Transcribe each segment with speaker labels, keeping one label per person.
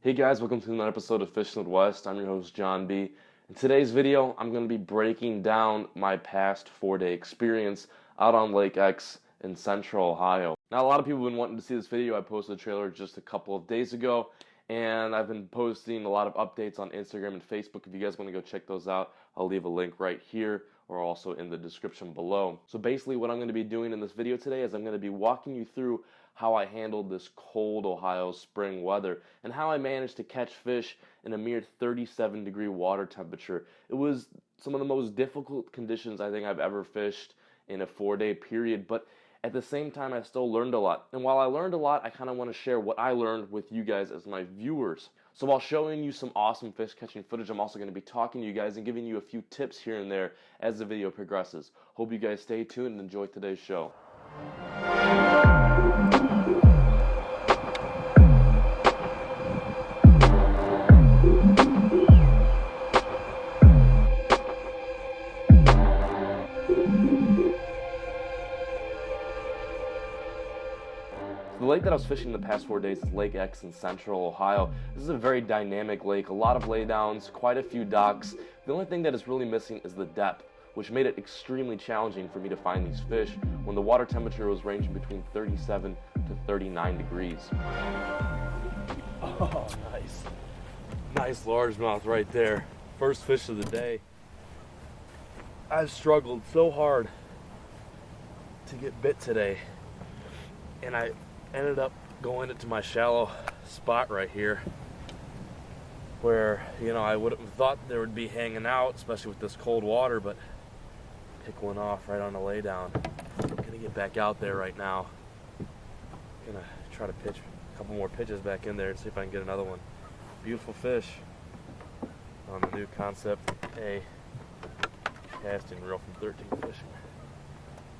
Speaker 1: Hey guys, welcome to another episode of Fishing West. I'm your host John B. In today's video, I'm going to be breaking down my past 4-day experience out on Lake X in Central Ohio. Now, a lot of people have been wanting to see this video. I posted a trailer just a couple of days ago, and I've been posting a lot of updates on Instagram and Facebook. If you guys want to go check those out, I'll leave a link right here or also in the description below. So basically what I'm going to be doing in this video today is I'm going to be walking you through how I handled this cold Ohio spring weather and how I managed to catch fish in a mere 37-degree water temperature. It was some of the most difficult conditions I think I've ever fished in a 4-day period, but at the same time I still learned a lot. And while I learned a lot, I kind of want to share what I learned with you guys as my viewers. So while showing you some awesome fish catching footage, I'm also going to be talking to you guys and giving you a few tips here and there as the video progresses. Hope you guys stay tuned and enjoy today's show. The lake that I was fishing the past 4 days is Lake X in Central Ohio. This is a very dynamic lake, a lot of laydowns, quite a few docks. The only thing that is really missing is the depth, which made it extremely challenging for me to find these fish when the water temperature was ranging between 37 to 39 degrees. Oh, nice. Nice largemouth right there. First fish of the day. I've struggled so hard to get bit today, and I ended up going into my shallow spot right here where, you know, I would have thought there would be hanging out, especially with this cold water, but pick one off right on the laydown. I'm gonna get back out there right now. Gonna try to pitch a couple more pitches back in there and see if I can get another one. Beautiful fish on the new Concept A casting reel from 13 Fishing.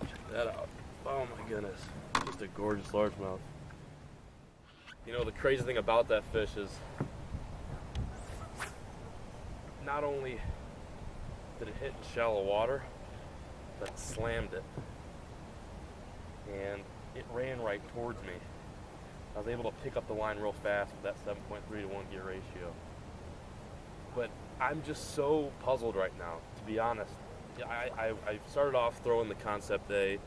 Speaker 1: Check that out. Oh my goodness. Just a gorgeous largemouth. You know, the crazy thing about that fish is not only did it hit in shallow water, but it slammed it. And it ran right towards me. I was able to pick up the line real fast with that 7.3 to 1 gear ratio. But I'm just so puzzled right now, to be honest. I started off throwing the Concept A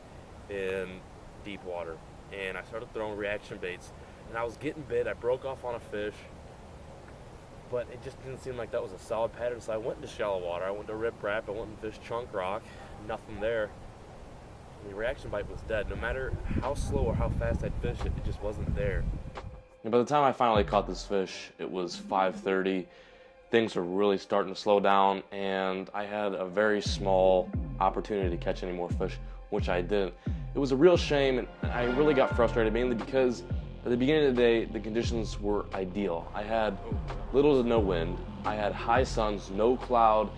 Speaker 1: in deep water, and I started throwing reaction baits, and I was getting bit. I broke off on a fish, but it just didn't seem like that was a solid pattern, so I went into shallow water. I went to Rip Rap, I went and fished Chunk Rock, nothing there. And the reaction bite was dead. No matter how slow or how fast I'd fish it, it just wasn't there. And by the time I finally caught this fish, it was 5:30. Things were really starting to slow down, and I had a very small opportunity to catch any more fish, which I didn't. It was a real shame, and I really got frustrated, mainly because at the beginning of the day, the conditions were ideal. I had little to no wind, I had high suns, no cloud,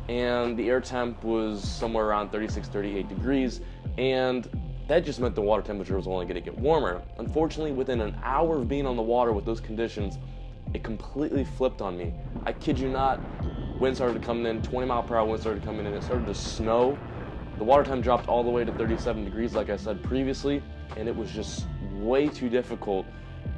Speaker 1: and the air temp was somewhere around 36, 38 degrees, and that just meant the water temperature was only going to get warmer. Unfortunately, within an hour of being on the water with those conditions, it completely flipped on me. I kid you not, wind started coming in, 20-mile-per-hour wind started coming in, it started to snow. The water temp dropped all the way to 37 degrees, like I said previously, and it was just way too difficult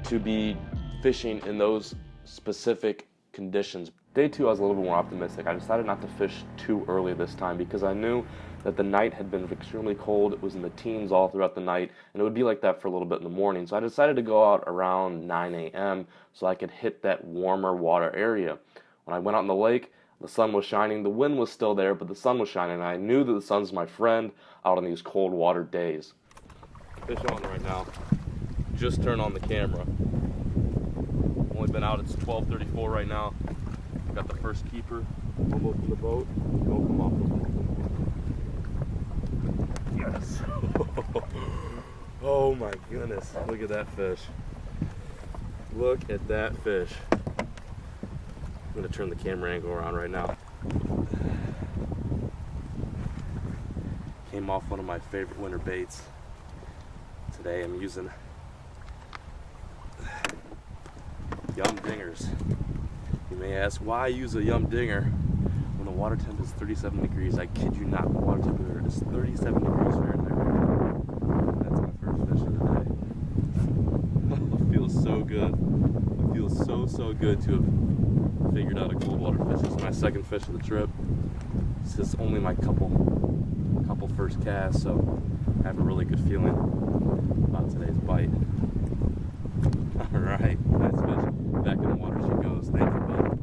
Speaker 1: to be fishing in those specific conditions. Day 2, I was a little bit more optimistic. I decided not to fish too early this time because I knew that the night had been extremely cold. It was in the teens all throughout the night, and it would be like that for a little bit in the morning. So I decided to go out around 9 a.m. so I could hit that warmer water area. When I went out in the lake, the sun was shining, the wind was still there, but the sun was shining, and I knew that the sun's my friend out on these cold water days. Fish on right now. Just turned on the camera. Only been out, it's 12:34 right now. Got the first keeper, almost in the boat. Don't come off the boat. Yes. Oh my goodness, look at that fish. Look at that fish. I'm gonna turn the camera angle around right now. Came off one of my favorite winter baits. Today I'm using Yum Dingers. You may ask why I use a Yum Dinger when the water temp is 37 degrees. I kid you not, the water temperature is 37 degrees Fahrenheit. That's my first fish of the day. It feels so good. I feel feels so good to have figured out a cold water fish. This is my second fish of the trip. This is only my couple first casts, so I have a really good feeling about today's bite. Alright, nice fish. Back in the water she goes. Thank you, bud.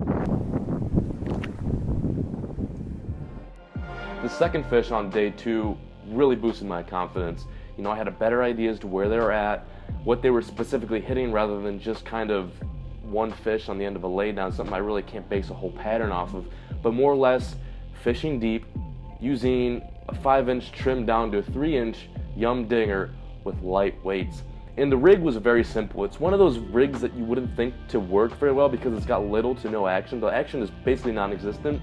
Speaker 1: The second fish on day 2 really boosted my confidence. You know, I had a better idea as to where they were at, what they were specifically hitting, rather than just kind of one fish on the end of a laydown, something I really can't base a whole pattern off of, but more or less fishing deep, using a 5-inch trimmed down to a 3-inch Yum Dinger with light weights. And the rig was very simple. It's one of those rigs that you wouldn't think to work very well because it's got little to no action. The action is basically non-existent,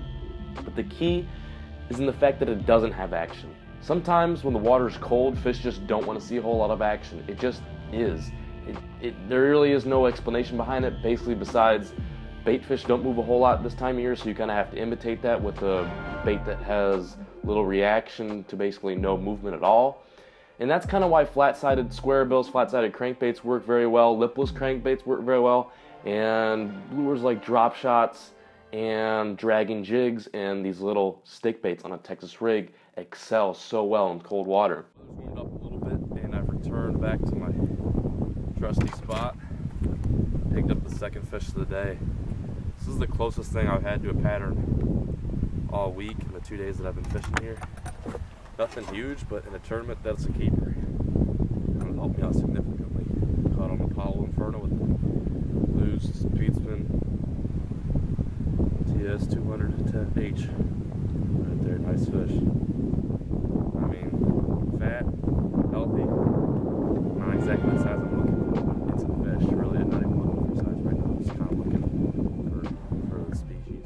Speaker 1: but the key is in the fact that it doesn't have action. Sometimes when the water's cold, fish just don't want to see a whole lot of action. It just is. There really is no explanation behind it, basically, besides bait fish don't move a whole lot this time of year, so you kind of have to imitate that with a bait that has little reaction to basically no movement at all. And that's kind of why flat-sided square bills, flat-sided crankbaits work very well, lipless crankbaits work very well, and lures like drop shots and dragging jigs and these little stick baits on a Texas rig excel so well in cold water. I've warmed up a little bit and I've returned back to my trusty spot. Picked up the second fish of the day. This is the closest thing I've had to a pattern all week in the 2 days that I've been fishing here. Nothing huge, but in a tournament, that's a keeper. And it helped me out significantly. Caught on the Powell Inferno with loose speedspin TS 200H. Right there, nice fish. I mean, fat, healthy, not exactly the size I'm looking for, but it's a fish. Really, I'm not even looking for size right now. I'm just kind of looking for the species.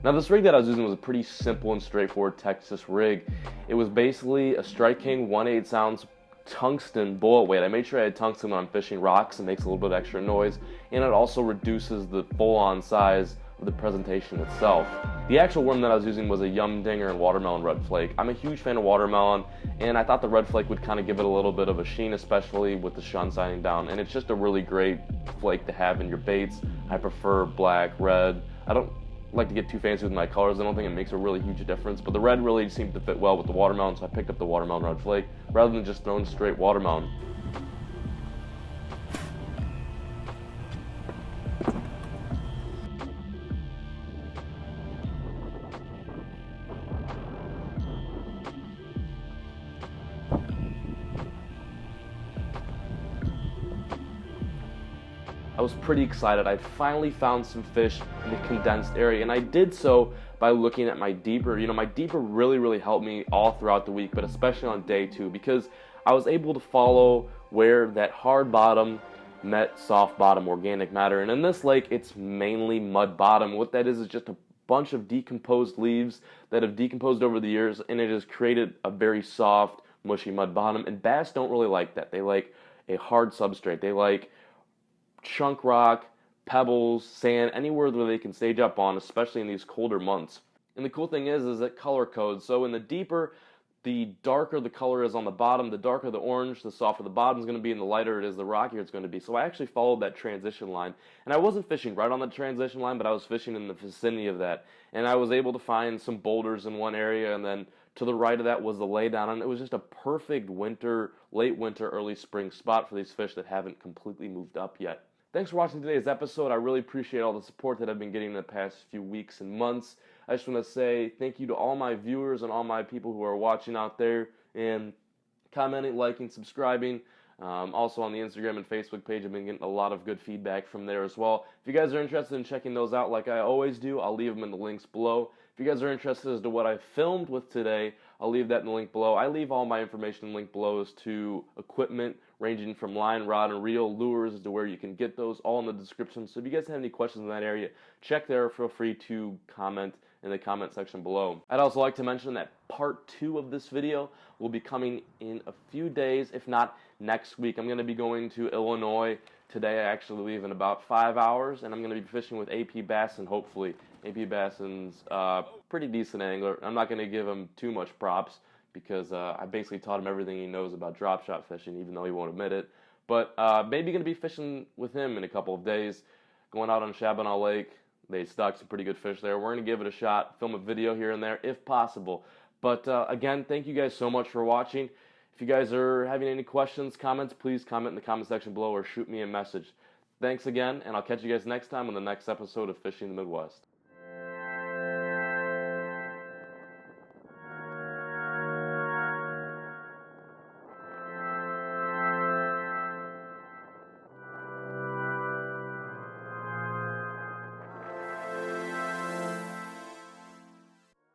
Speaker 1: Now, this rig that I was using was a pretty simple and straightforward Texas rig. It was basically a Strike King 1/8 ounce tungsten bullet weight. I made sure I had tungsten when I'm fishing rocks. It makes a little bit of extra noise, and it also reduces the full-on size of the presentation itself. The actual worm that I was using was a Yum Dinger and watermelon red flake. I'm a huge fan of watermelon, and I thought the red flake would kind of give it a little bit of a sheen, especially with the sun shining down, and it's just a really great flake to have in your baits. I prefer black, red. I don't like to get too fancy with my colors. I don't think it makes a really huge difference, but the red really seemed to fit well with the watermelon, so I picked up the watermelon red flake rather than just throwing straight watermelon. I was pretty excited. I'd finally found some fish in the condensed area, and I did so by looking at my deeper. You know, my deeper really helped me all throughout the week, but especially on day 2, because I was able to follow where that hard bottom met soft bottom organic matter. And in this lake, it's mainly mud bottom. What that is just a bunch of decomposed leaves that have decomposed over the years, and it has created a very soft, mushy mud bottom. And bass don't really like that. They like a hard substrate. They like chunk rock, pebbles, sand, anywhere where they can stage up on, especially in these colder months. And the cool thing is it color codes. So in the deeper, the darker the color is on the bottom, the darker the orange, the softer the bottom is going to be, and the lighter it is, the rockier it's going to be. So I actually followed that transition line. And I wasn't fishing right on the transition line, but I was fishing in the vicinity of that. And I was able to find some boulders in one area, and then to the right of that was the laydown, and it was just a perfect winter, late winter, early spring spot for these fish that haven't completely moved up yet. Thanks for watching today's episode. I really appreciate all the support that I've been getting in the past few weeks and months. I just want to say thank you to all my viewers and all my people who are watching out there and commenting, liking, subscribing. Also on the Instagram and Facebook page, I've been getting a lot of good feedback from there as well. If you guys are interested in checking those out like I always do, I'll leave them in the links below. If you guys are interested as to what I filmed with today, I'll leave that in the link below. I leave all my information in the link below as to equipment ranging from line, rod, and reel, lures as to where you can get those, all in the description. So if you guys have any questions in that area, check there. Feel free to comment in the comment section below. I'd also like to mention that part 2 of this video will be coming in a few days, if not next week. I'm going to be going to Illinois today. I actually leave in about 5 hours, and I'm going to be fishing with AP Bassin, hopefully. AP Bassin's pretty decent angler. I'm not going to give him too much props because I basically taught him everything he knows about drop shot fishing, even though he won't admit it. But maybe going to be fishing with him in a couple of days. going out on Shabbona Lake. They stuck some pretty good fish there. We're going to give it a shot, film a video here and there if possible. But again, thank you guys so much for watching. If you guys are having any questions, comments, please comment in the comment section below or shoot me a message. Thanks again, and I'll catch you guys next time on the next episode of Fishing the Midwest.